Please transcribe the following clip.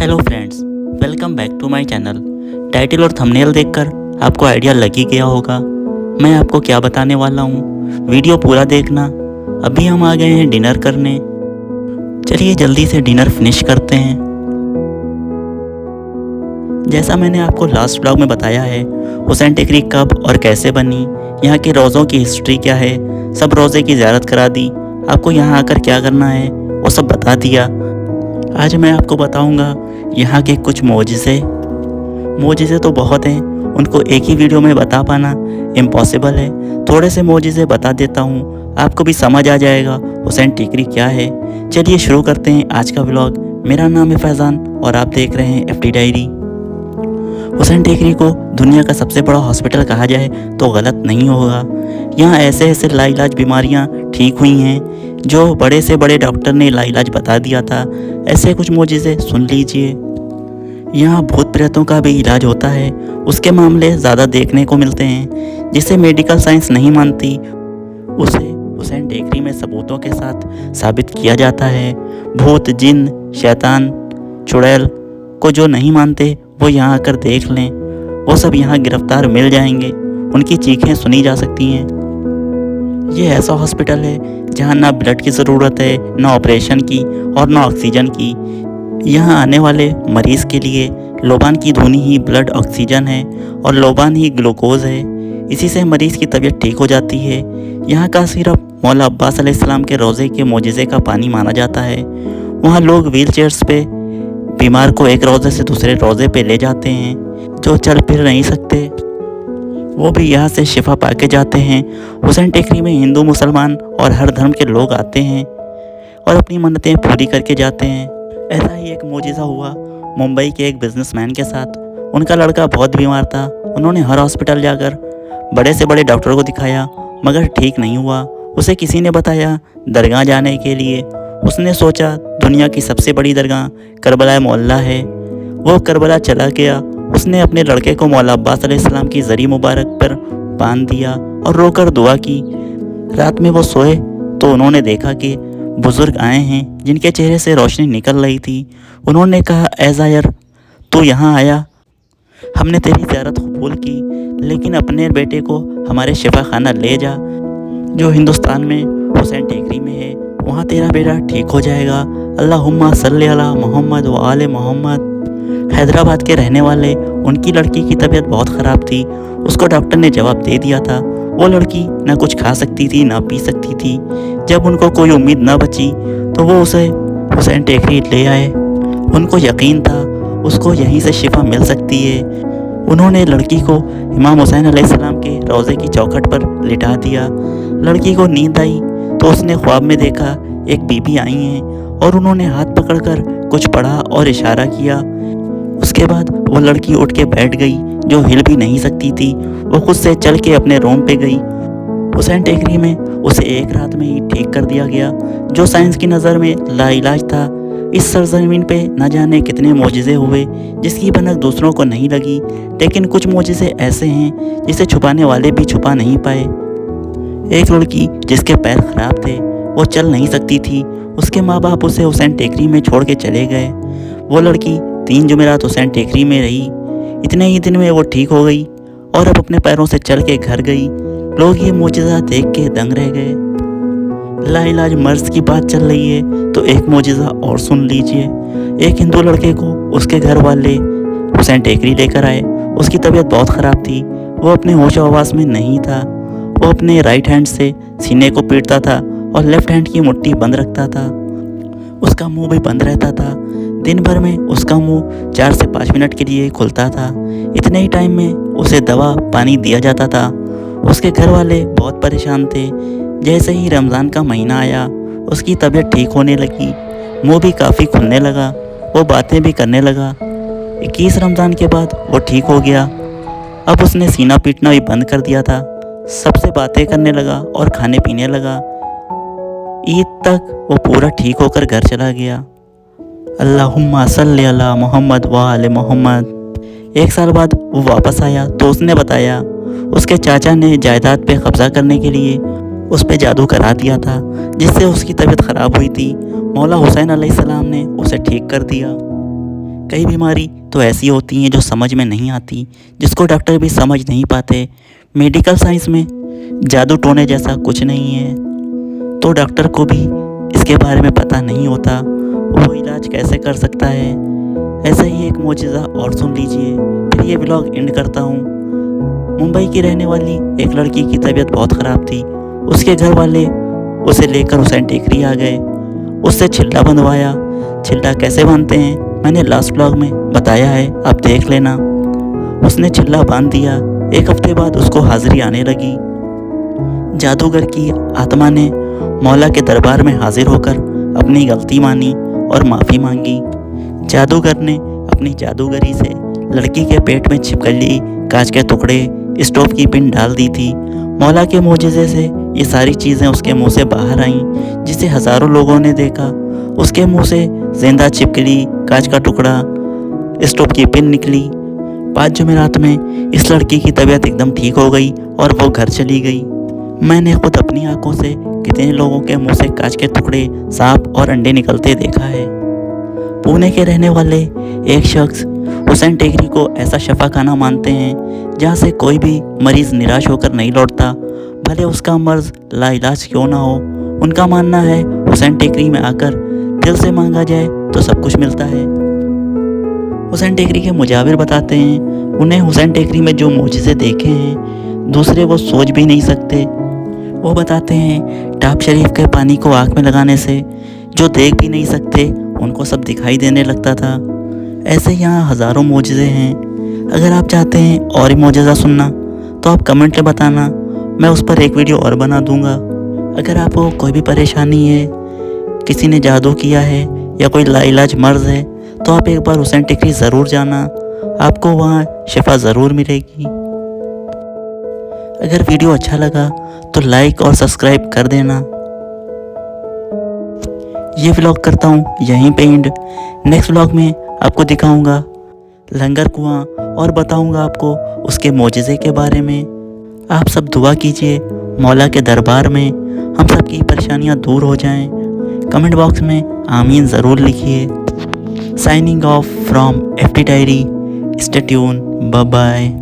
Hello friends, welcome back to my channel. Title और thumbnail देखकर आपको आइडिया लग ही गया होगा मैं आपको क्या बताने वाला हूँ। वीडियो पूरा देखना। अभी हम आ गए हैं डिनर करने। चलिए जल्दी से डिनर फिनिश करते हैं। जैसा मैंने आपको लास्ट ब्लॉग में बताया है, हुसैन टेकरी कब और कैसे बनी, यहाँ के रोज़ों की हिस्ट्री क्या है, सब रोज़े की ज़ियारत करा दी, आपको यहाँ आकर क्या करना है वो सब बता दिया। आज मैं आपको बताऊंगा यहाँ के कुछ मोजिज़े तो बहुत हैं, उनको एक ही वीडियो में बता पाना इम्पॉसिबल है। थोड़े से मोजिज़े बता देता हूँ, आपको भी समझ आ जाएगा हुसैन टेकरी क्या है। चलिए शुरू करते हैं आज का व्लॉग। मेरा नाम है फैज़ान और आप देख रहे हैं FD डायरी। हुसैन टेकरी को दुनिया का सबसे बड़ा हॉस्पिटल कहा जाए तो गलत नहीं होगा। यहाँ ऐसे ऐसे लाइलाज बीमारियाँ ठीक हुई हैं जो बड़े से बड़े डॉक्टर ने लाइलाज बता दिया था। ऐसे कुछ मोजिज़े सुन लीजिए। यहाँ भूत प्रेतों का भी इलाज होता है, उसके मामले ज़्यादा देखने को मिलते हैं। जिसे मेडिकल साइंस नहीं मानती उसे हुसैन टेकरी में सबूतों के साथ साबित किया जाता है। भूत, जिन, शैतान, चुड़ैल को जो नहीं मानते वो यहाँ आकर देख लें, वो सब यहाँ गिरफ्तार मिल जाएंगे, उनकी चीखें सुनी जा सकती हैं। ये ऐसा हॉस्पिटल है जहाँ ना ब्लड की ज़रूरत है, ना ऑपरेशन की और ना ऑक्सीजन की। यहाँ आने वाले मरीज़ के लिए लोबान की धुनी ही ब्लड ऑक्सीजन है और लोबान ही ग्लूकोज़ है। इसी से मरीज़ की तबीयत ठीक हो जाती है। यहाँ का सिरप मौला अब्बास अलैहिस्सलाम के रोज़े के मोजिज़े का पानी माना जाता है। वहाँ लोग व्हील चेयर्स पे बीमार को एक रोज़े से दूसरे रोज़े पे ले जाते हैं। जो चल फिर नहीं सकते वो भी यहाँ से शिफा पा के जाते हैं। हुसैन टेकरी में हिंदू, मुसलमान और हर धर्म के लोग आते हैं और अपनी मन्नतें पूरी करके जाते हैं। ऐसा ही एक मोजिज़ा हुआ मुंबई के एक बिजनेसमैन के साथ। उनका लड़का बहुत बीमार था। उन्होंने हर हॉस्पिटल जाकर बड़े से बड़े डॉक्टर को दिखाया मगर ठीक नहीं हुआ। उसे किसी ने बताया दरगाह जाने के लिए। उसने सोचा दुनिया की सबसे बड़ी दरगाह करबला मोहल्ला है। वो करबला चला गया। उसने अपने लड़के को मौला अब्बास अलैहिस्सलाम की ज़री मुबारक पर बांध दिया और रोकर दुआ की। रात में वो सोए तो उन्होंने देखा कि बुज़ुर्ग आए हैं जिनके चेहरे से रोशनी निकल रही थी। उन्होंने कहा, ए ज़ायर, तू यहाँ आया, हमने तेरी ज़ियारत कबूल की, लेकिन अपने बेटे को हमारे शिफा खाना ले जा जो हिंदुस्तान में हुसैन टेकरी में है। वहाँ तेरा बेटा ठीक हो जाएगा। अल्लाहुम्मा सल्ली अला मोहम्मद व आले मोहम्मद। हैदराबाद के रहने वाले उनकी लड़की की तबीयत बहुत ख़राब थी। उसको डॉक्टर ने जवाब दे दिया था। वो लड़की ना कुछ खा सकती थी ना पी सकती थी। जब उनको कोई उम्मीद न बची तो वो उसे हुसैन टेकरी ले आए। उनको यकीन था उसको यहीं से शिफा मिल सकती है। उन्होंने लड़की को इमाम हुसैन अलैहिस्सलाम के रोज़े की चौखट पर लिटा दिया। लड़की को नींद आई तो उसने ख्वाब में देखा एक बीबी आई हैं और उन्होंने हाथ पकड़कर कुछ पढ़ा और इशारा किया। उसके बाद वो लड़की उठ के बैठ गई जो हिल भी नहीं सकती थी। वो खुद से चल के अपने रूम पे गई। हुसैन टेकरी में उसे एक रात में ही ठीक कर दिया गया जो साइंस की नज़र में लाइलाज था। इस सरजमीन पे न जाने कितने मोजिज़े हुए जिसकी भनक दूसरों को नहीं लगी, लेकिन कुछ मोजिज़े ऐसे हैं जिसे छुपाने वाले भी छुपा नहीं पाए। एक लड़की जिसके पैर ख़राब थे, वो चल नहीं सकती थी। उसके माँ बाप उसे हुसैन टेकरी में छोड़ के चले गए। वो लड़की 3 जुमेरात हुसैन टेकरी में रही। इतने ही दिन में वो ठीक हो गई और अब अपने पैरों से चल के घर गई। लोग ये मोजिज़ा देख के दंग रह गए। लाइलाज मर्ज की बात चल रही है तो एक मोजिज़ा और सुन लीजिए। एक हिंदू लड़के को उसके घर वाले हुसैन टेकरी लेकर आए। उसकी तबीयत बहुत ख़राब थी। वो अपने होश आवास में नहीं था। वो अपने राइट हैंड से सीने को पीटता था और लेफ्ट हैंड की मुट्ठी बंद रखता था। उसका मुंह भी बंद रहता था। दिन भर में उसका मुंह 4 से 5 मिनट के लिए खुलता था। इतने ही टाइम में उसे दवा पानी दिया जाता था। उसके घर वाले बहुत परेशान थे। जैसे ही रमज़ान का महीना आया उसकी तबीयत ठीक होने लगी। मुंह भी काफ़ी खुलने लगा। वो बातें भी करने लगा। 21 रमज़ान के बाद वो ठीक हो गया। अब उसने सीना पीटना भी बंद कर दिया था। सबसे बातें करने लगा और खाने पीने लगा। ईद तक वो पूरा ठीक होकर घर चला गया। अल्लाहुम्मा सल्ली अला मोहम्मद व आले मोहम्मद। 1 साल बाद वो वापस आया तो उसने बताया उसके चाचा ने जायदाद पे कब्ज़ा करने के लिए उस पे जादू करा दिया था जिससे उसकी तबीयत ख़राब हुई थी। मौला हुसैन अलैहिस्सलाम ने उसे ठीक कर दिया। कई बीमारी तो ऐसी होती हैं जो समझ में नहीं आती, जिसको डॉक्टर भी समझ नहीं पाते। मेडिकल साइंस में जादू टोने जैसा कुछ नहीं है, तो डॉक्टर को भी इसके बारे में पता नहीं होता वो इलाज कैसे कर सकता है। ऐसा ही एक मौजज़ा और सुन लीजिए, फिर ये व्लॉग एंड करता हूँ। मुंबई की रहने वाली एक लड़की की तबीयत बहुत ख़राब थी। उसके घर वाले उसे लेकर हुसैन टेकरी आ गए। उससे छिल्ला बंधवाया। छिल्ला कैसे बांधते हैं मैंने लास्ट व्लॉग में बताया है, आप देख लेना। उसने छिल्ला बांध दिया। एक हफ्ते बाद उसको हाजिरी आने लगी। जादूगर की आत्मा ने मौला के दरबार में हाजिर होकर अपनी गलती मानी और माफ़ी मांगी। जादूगर ने अपनी जादूगरी से लड़की के पेट में छिपकली, कांच के टुकड़े, स्टोव की पिन डाल दी थी। मौला के मोजज़े से ये सारी चीज़ें उसके मुंह से बाहर आईं, जिसे हज़ारों लोगों ने देखा। उसके मुंह से जिंदा छिपकली, कांच का टुकड़ा, स्टोव की पिन निकली। 5 जुमेरात में इस लड़की की तबीयत एकदम ठीक हो गई और वो घर चली गई। मैंने खुद अपनी आंखों से कितने लोगों के मुंह से कांच के टुकड़े, सांप और अंडे निकलते देखा है। पुणे के रहने वाले एक शख्स हुसैन टेकरी को ऐसा शफाखाना मानते हैं जहाँ से कोई भी मरीज़ निराश होकर नहीं लौटता, भले उसका मर्ज लाइलाज क्यों ना हो। उनका मानना है हुसैन टेकरी में आकर दिल से मांगा जाए तो सब कुछ मिलता है। हुसैन टेकरी के मुजाविर बताते हैं उन्हें हुसैन टेकरी में जो मोजज़े देखे हैं दूसरे वो सोच भी नहीं सकते। वो बताते हैं टाप शरीफ के पानी को आँख में लगाने से जो देख भी नहीं सकते उनको सब दिखाई देने लगता था। ऐसे यहाँ हज़ारों मोजज़े हैं। अगर आप चाहते हैं और ही मोजज़ा सुनना तो आप कमेंट में बताना, मैं उस पर एक वीडियो और बना दूंगा। अगर आपको कोई भी परेशानी है, किसी ने जादू किया है या कोई लाइलाज मर्ज़ है, तो आप एक बार हुसैन टेकरी ज़रूर जाना, आपको वहाँ शिफा ज़रूर मिलेगी। अगर वीडियो अच्छा लगा तो लाइक और सब्सक्राइब कर देना। ये व्लॉग करता हूँ यहीं पे एंड। नेक्स्ट व्लॉग में आपको दिखाऊंगा लंगर कुआं और बताऊंगा आपको उसके मोजज़े के बारे में। आप सब दुआ कीजिए मौला के दरबार में हम सब की परेशानियां दूर हो जाएं। कमेंट बॉक्स में आमीन ज़रूर लिखिए। Signing off from FT diary. Stay tune, bye bye.